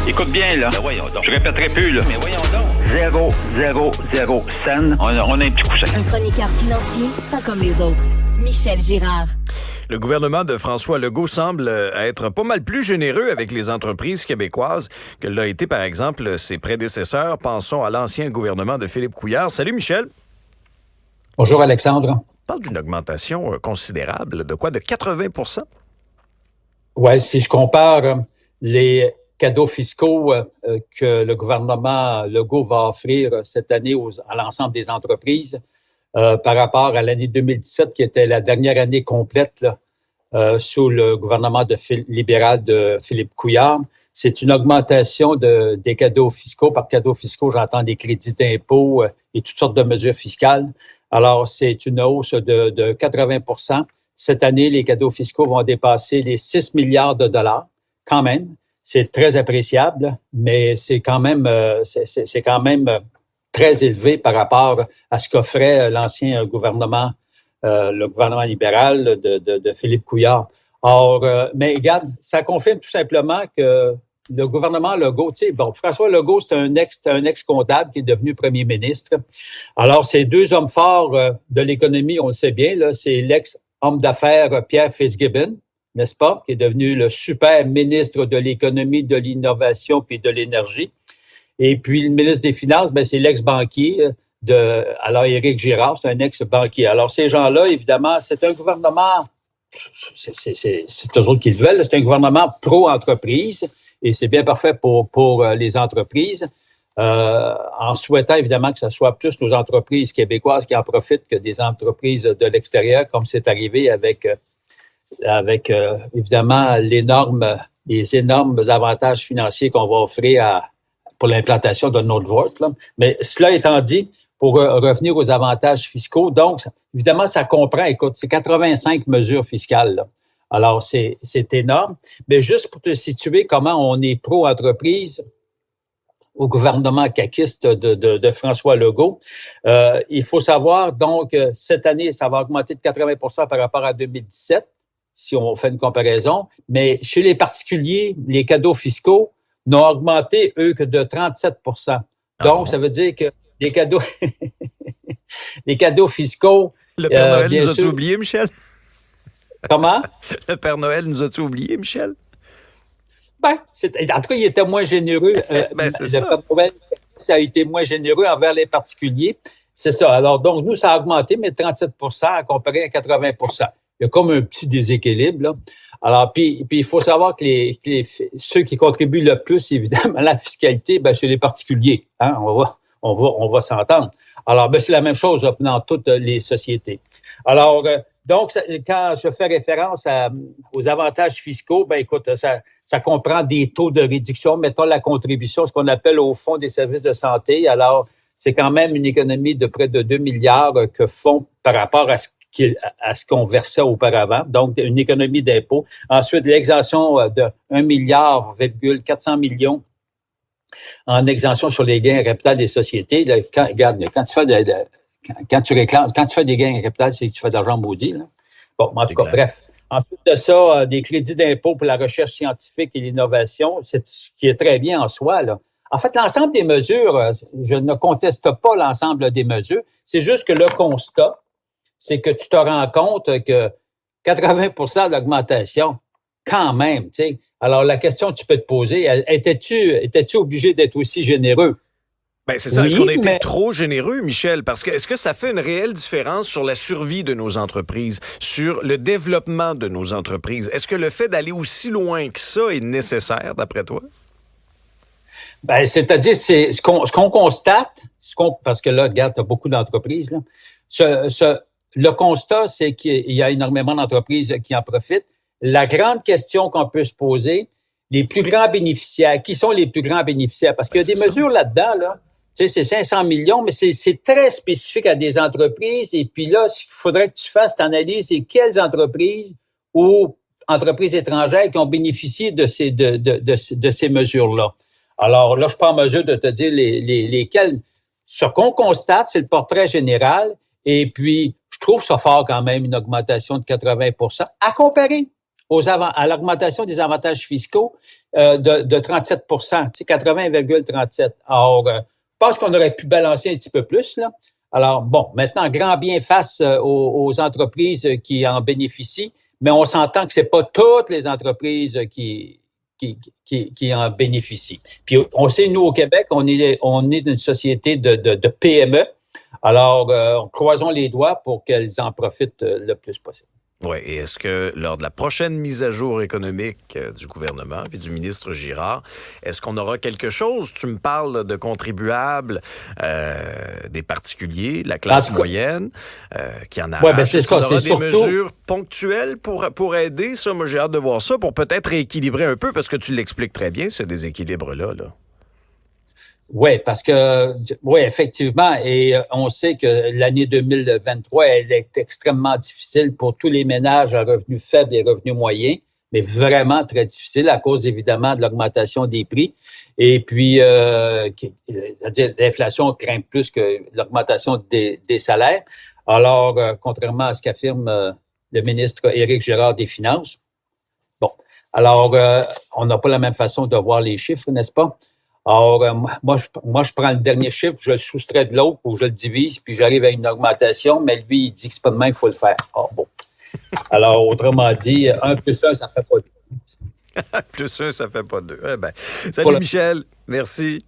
Écoute bien, là. Ben voyons donc. Je répéterai plus, là. Mais voyons donc. 0, scène. On a un petit coussin. Un chroniqueur financier, pas comme les autres. Michel Girard. Le gouvernement de François Legault semble être pas mal plus généreux avec les entreprises québécoises que l'a été, par exemple, ses prédécesseurs. Pensons à l'ancien gouvernement de Philippe Couillard. Salut, Michel. Bonjour, Alexandre. On parle d'une augmentation considérable. De quoi? De 80 %? Oui, si je compare les cadeaux fiscaux que le gouvernement Legault va offrir cette année à l'ensemble des entreprises par rapport à l'année 2017, qui était la dernière année complète là, sous le gouvernement libéral de Philippe Couillard, c'est une augmentation des cadeaux fiscaux. Par cadeaux fiscaux, j'entends des crédits d'impôt et toutes sortes de mesures fiscales. Alors, c'est une hausse de 80 %. Cette année, les cadeaux fiscaux vont dépasser les 6 milliards de dollars, quand même. C'est très appréciable, mais c'est quand même très élevé par rapport à ce qu'offrait l'ancien gouvernement, le gouvernement libéral de Philippe Couillard. Or, mais regarde, ça confirme tout simplement que le gouvernement Legault, tu sais, bon, François Legault, c'est un ex-comptable qui est devenu premier ministre. Alors, ces deux hommes forts de l'économie, on le sait bien, là, c'est l'ex-homme d'affaires Pierre Fitzgibbon, n'est-ce pas, qui est devenu le super ministre de l'économie, de l'innovation puis de l'énergie. Et puis, le ministre des Finances, ben, c'est l'ex-banquier alors Éric Girard, c'est un ex-banquier. Alors, ces gens-là, évidemment, c'est un gouvernement, c'est eux autres qui le veulent, c'est un gouvernement pro-entreprise. Et c'est bien parfait pour les entreprises, en souhaitant évidemment que ce soit plus nos entreprises québécoises qui en profitent que des entreprises de l'extérieur, comme c'est arrivé avec évidemment les énormes avantages financiers qu'on va offrir pour l'implantation de Nordvoort. Mais cela étant dit, pour revenir aux avantages fiscaux, donc évidemment ça comprend, écoute, c'est 85 mesures fiscales là. Alors, c'est énorme. Mais juste pour te situer comment on est pro-entreprise au gouvernement caquiste de François Legault, il faut savoir, donc, cette année, ça va augmenter de 80 % par rapport à 2017, si on fait une comparaison. Mais chez les particuliers, les cadeaux fiscaux n'ont augmenté, eux, que de 37 %. Donc, ça veut dire que les cadeaux, les cadeaux fiscaux... Le Père Noël bien nous a-tu sûr, oublié, Michel? Comment? Le Père Noël nous a-tu oublié, Michel? Ben, en tout cas, il était moins généreux. C'est ça. Père Noël, ça a été moins généreux envers les particuliers. C'est ça. Alors, donc, nous, ça a augmenté, mais 37 % comparé à 80 %. Il y a comme un petit déséquilibre, là. Alors, puis il faut savoir que ceux qui contribuent le plus, évidemment, à la fiscalité, ben, c'est les particuliers. Hein? On va s'entendre. Alors, ben, c'est la même chose dans toutes les sociétés. Alors, donc, quand je fais référence aux avantages fiscaux, ben écoute, ça comprend des taux de réduction, mettons la contribution, ce qu'on appelle au Fonds des services de santé. Alors, c'est quand même une économie de près de 2 milliards que font par rapport à ce qu'on versait auparavant. Donc, une économie d'impôts. Ensuite, l'exemption de 1 milliard, 400 millions en exemption sur les gains à capital des sociétés. Là, quand tu fais des gains à capital, c'est que tu fais de l'argent maudit. Là. Bon, en tout cas, bref. Ensuite de ça, des crédits d'impôt pour la recherche scientifique et l'innovation, c'est ce qui est très bien en soi. Là. En fait, l'ensemble des mesures, je ne conteste pas l'ensemble des mesures. C'est juste que le constat, c'est que tu te rends compte que 80 % de l'augmentation, quand même, tu sais. Alors, la question que tu peux te poser, étais-tu obligé d'être aussi généreux? Ben c'est ça. Oui, est-ce qu'on a été mais... trop généreux, Michel? Parce que est-ce que ça fait une réelle différence sur la survie de nos entreprises, sur le développement de nos entreprises? Est-ce que le fait d'aller aussi loin que ça est nécessaire, d'après toi? Ben, c'est-à-dire, c'est ce qu'on constate, parce que là, regarde, tu as beaucoup d'entreprises, là. Le constat, c'est qu'il y a énormément d'entreprises qui en profitent. La grande question qu'on peut se poser, les plus grands bénéficiaires, qui sont les plus grands bénéficiaires? Parce qu'il y a des mesures là-dedans, là. Tu sais, c'est 500 millions, mais c'est très spécifique à des entreprises. Et puis là, ce qu'il faudrait que tu fasses, tu analyses, c'est quelles entreprises ou entreprises étrangères qui ont bénéficié de ces mesures-là. Alors là, je suis pas en mesure de te dire lesquelles. Ce qu'on constate, c'est le portrait général. Et puis, je trouve ça fort quand même, une augmentation de 80 % à comparer à l'augmentation des avantages fiscaux de 37 80,37. Alors, je pense qu'on aurait pu balancer un petit peu plus, là. Alors, bon, maintenant, grand bien face aux entreprises qui en bénéficient, mais on s'entend que c'est pas toutes les entreprises qui en bénéficient. Puis, on sait, nous, au Québec, on est une société de PME. Alors, croisons les doigts pour qu'elles en profitent le plus possible. Oui, et est-ce que lors de la prochaine mise à jour économique du gouvernement puis du ministre Girard, est-ce qu'on aura quelque chose? Tu me parles de contribuables, des particuliers, de la classe moyenne, qui en arrachent. Ouais, ben c'est est-ce qu'on ça, aura c'est des surtout mesures ponctuelles pour aider? Ça, moi, j'ai hâte de voir ça, pour peut-être rééquilibrer un peu, parce que tu l'expliques très bien, ce déséquilibre-là, là. Oui, parce que, oui, effectivement, et on sait que l'année 2023, elle est extrêmement difficile pour tous les ménages à revenus faibles et revenus moyens, mais vraiment très difficile à cause, évidemment, de l'augmentation des prix. Et puis, c'est-à-dire l'inflation craint plus que l'augmentation des salaires. Alors, contrairement à ce qu'affirme le ministre Éric Girard des Finances, bon, alors, on n'a pas la même façon de voir les chiffres, n'est-ce pas? Alors, moi, je prends le dernier chiffre, je le soustrais de l'autre ou je le divise, puis j'arrive à une augmentation, mais lui, il dit que c'est pas de même, il faut le faire. Ah, bon. Alors, autrement dit, 1 plus 1, ça fait pas 2. Plus 1, ça fait pas 2. Eh ben, salut Michel, merci.